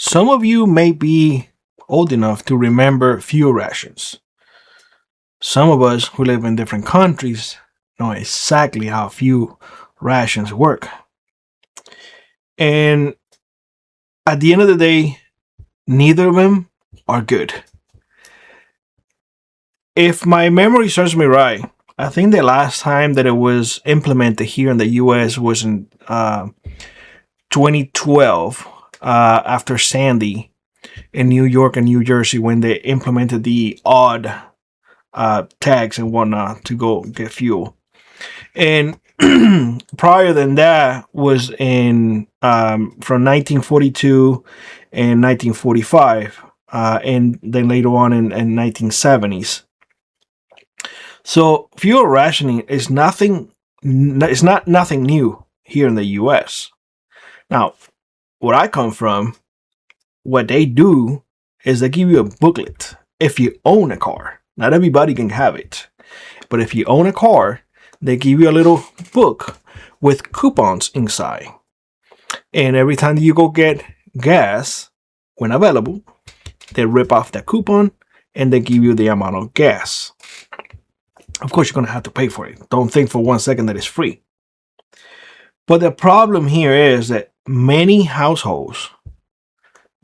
Some of you may be old enough to remember fuel rations. Some of us who live in different countries know exactly how fuel rations work. And at the end of the day, neither of them are good. If my memory serves me right, I think the last time that it was implemented here in the US was in 2012 after Sandy in New York and New Jersey when they implemented the odd tags and whatnot to go get fuel. And prior than that was in from 1942 and 1945, and then later on in 1970s. So fuel rationing is nothing. It's not nothing new here in the U.S. Now, where I come from, what they do is they give you a booklet if you own a car. Not everybody can have it, but if you own a car, they give you a little book with coupons inside. And every time you go get gas, when available, they rip off that coupon and they give you the amount of gas. Of course, you're going to have to pay for it. Don't think for 1 second that it's free. But the problem here is that many households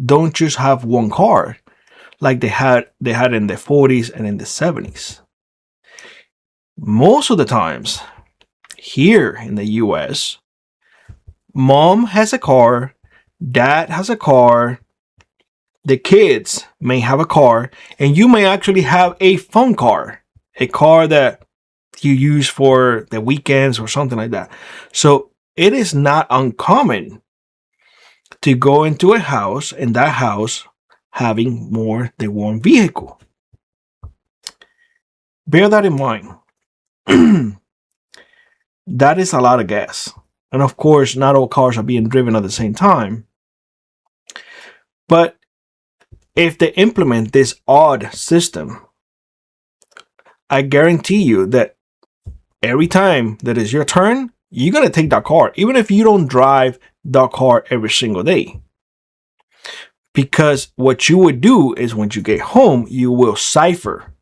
don't just have one car like they had in the 40s and in the 70s. Most of the times here in the US, mom has a car, dad has a car, the kids may have a car, and you may actually have a fun car, a car that you use for the weekends or something like that. So it is not uncommon to go into a house and that house having more than one vehicle. Bear that in mind. That is a lot of gas. And of course, not all cars are being driven at the same time. But if they implement this odd system, I guarantee you that every time that is your turn, you're going to take that car, even if you don't drive that car every single day. Because what you would do is when you get home, you will cipher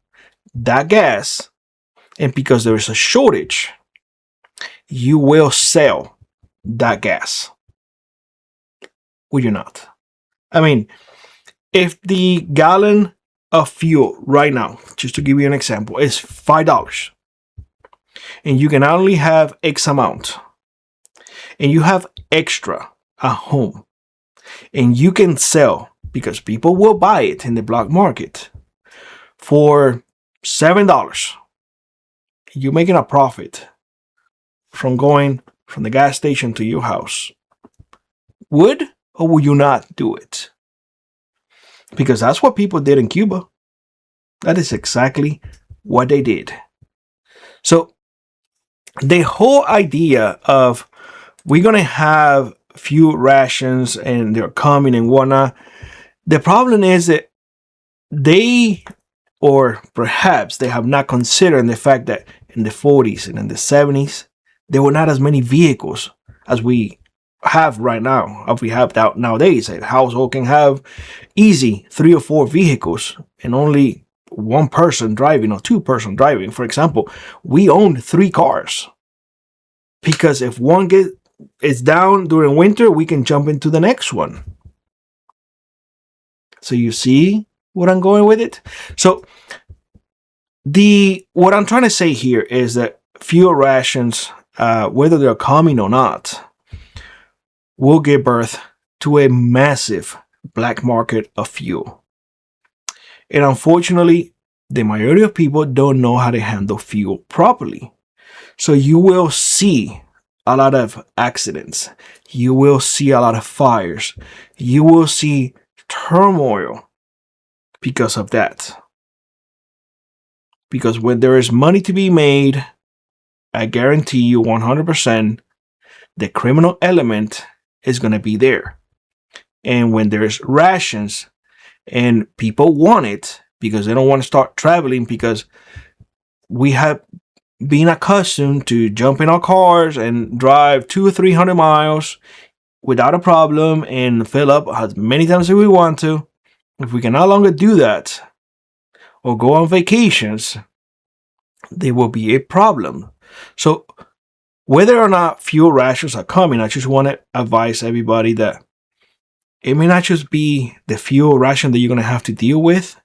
that gas. And because there is a shortage, you will sell that gas. Will you not? I mean, if the gallon of fuel right now, just to give you an example, is $5, and you can only have X amount, and you have extra at home, and you can sell, because people will buy it in the black market, for $7, you're making a profit from going from the gas station to your house. Would or would you not do it? Because that's what people did in Cuba. That is exactly what they did. So the whole idea of we're going to have fuel rations and they're coming and whatnot, the problem is that they, or perhaps they have not considered the fact that in the 40s and in the 70s, there were not as many vehicles as we have right now, as we have nowadays. A household can have easy 3 or 4 vehicles and only one person driving or 2 person driving. For example, we owned 3 cars because if one is down during winter, we can jump into the next one. So you see what I'm going with it? So what I'm trying to say here is that fuel rations, whether they're coming or not, will give birth to a massive black market of fuel. And unfortunately, the majority of people don't know how to handle fuel properly. So you will see a lot of accidents. You will see a lot of fires. You will see turmoil because of that. Because when there is money to be made, I guarantee you 100%, the criminal element is going to be there. And when there's rations and people want it because they don't want to start traveling, because we have been accustomed to jump in our cars and drive 200 or 300 miles without a problem and fill up as many times as we want to. If we can no longer do that or go on vacations, there will be a problem. So whether or not fuel rations are coming, I just want to advise everybody that it may not just be the fuel ration that you're going to have to deal with.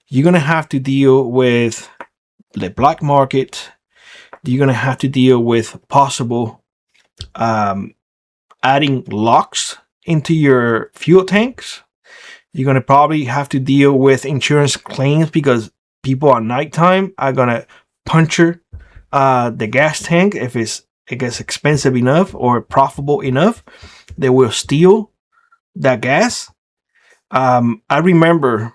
You're going to have to deal with the black market. You're going to have to deal with possible adding locks into your fuel tanks. You're going to probably have to deal with insurance claims because people at nighttime are going to puncture the gas tank if it gets expensive enough or profitable enough. They will steal that gas. I remember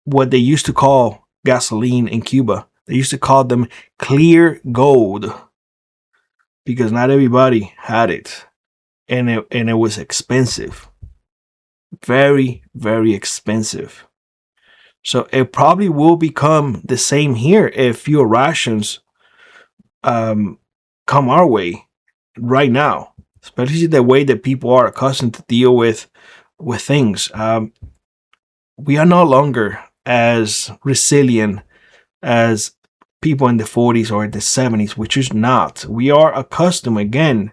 what they used to call gasoline in Cuba. They used to call them clear gold because not everybody had it, and it was expensive, very, very expensive. So it probably will become the same here if fuel rations come our way right now, especially the way that people are accustomed to deal with things. We are no longer as resilient as people in the 40s or the 70s, which is not. We are accustomed again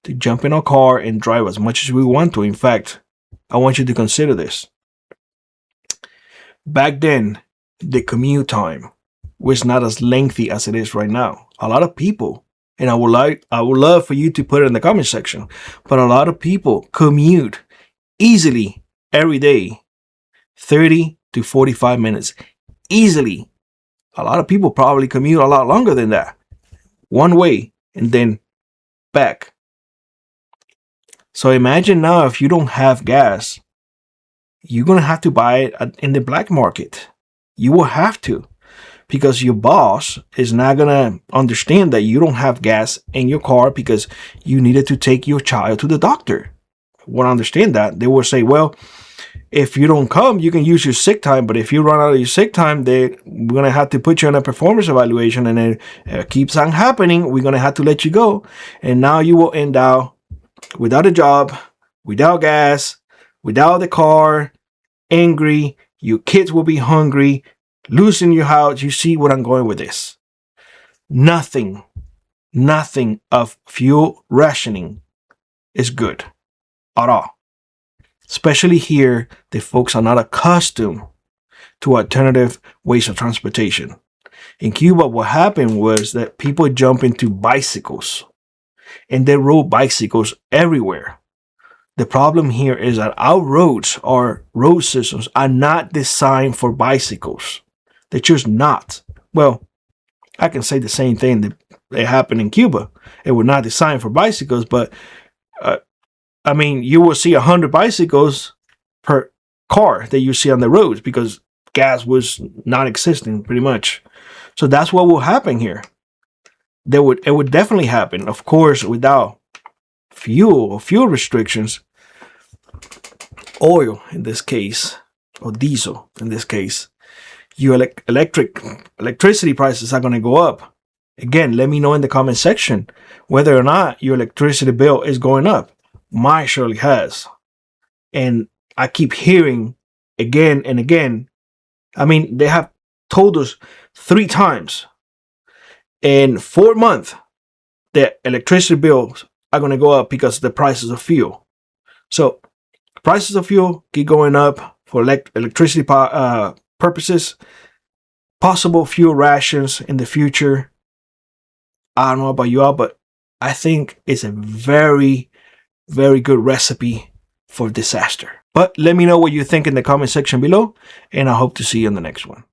to jump in a car and drive as much as we want to. In fact, I want you to consider this. Back then, the commute time was not as lengthy as it is right now. A lot of people, and I would love for you to put it in the comment section, but a lot of people commute easily every day, 30 to 45 minutes, easily. A lot of people probably commute a lot longer than that, one way and then back. So imagine now if you don't have gas, you're going to have to buy it in the black market. You will have to, because your boss is not going to understand that you don't have gas in your car because you needed to take your child to the doctor. Won't understand that. They will say, well, if you don't come, you can use your sick time. But if you run out of your sick time, we're going to have to put you on a performance evaluation, and it keeps on happening. We're going to have to let you go. And now you will end up without a job, without gas, without the car, angry. Your kids will be hungry, losing your house. You see what I'm going with this. Nothing of fuel rationing is good at all. Especially here, the folks are not accustomed to alternative ways of transportation. In Cuba, what happened was that people jump into bicycles and they rode bicycles everywhere. The problem here is that our roads or road systems are not designed for bicycles. They're just not. Well, I can say the same thing that happened in Cuba. It was not designed for bicycles, but you will see 100 bicycles per car that you see on the roads because gas was non-existent pretty much. So that's what will happen here. It would definitely happen, of course, without fuel restrictions, oil in this case, or diesel in this case. Your electricity prices are going to go up. Again, let me know in the comment section whether or not your electricity bill is going up. Mine surely has. And I keep hearing again and again. They have told us 3 times in 4 months that electricity bills are going to go up because of the prices of fuel. So prices of fuel keep going up for electricity purposes. Possible fuel rations in the future. I don't know about you all, but I think it's a very, very good recipe for disaster. But let me know what you think in the comment section below, and I hope to see you in the next one.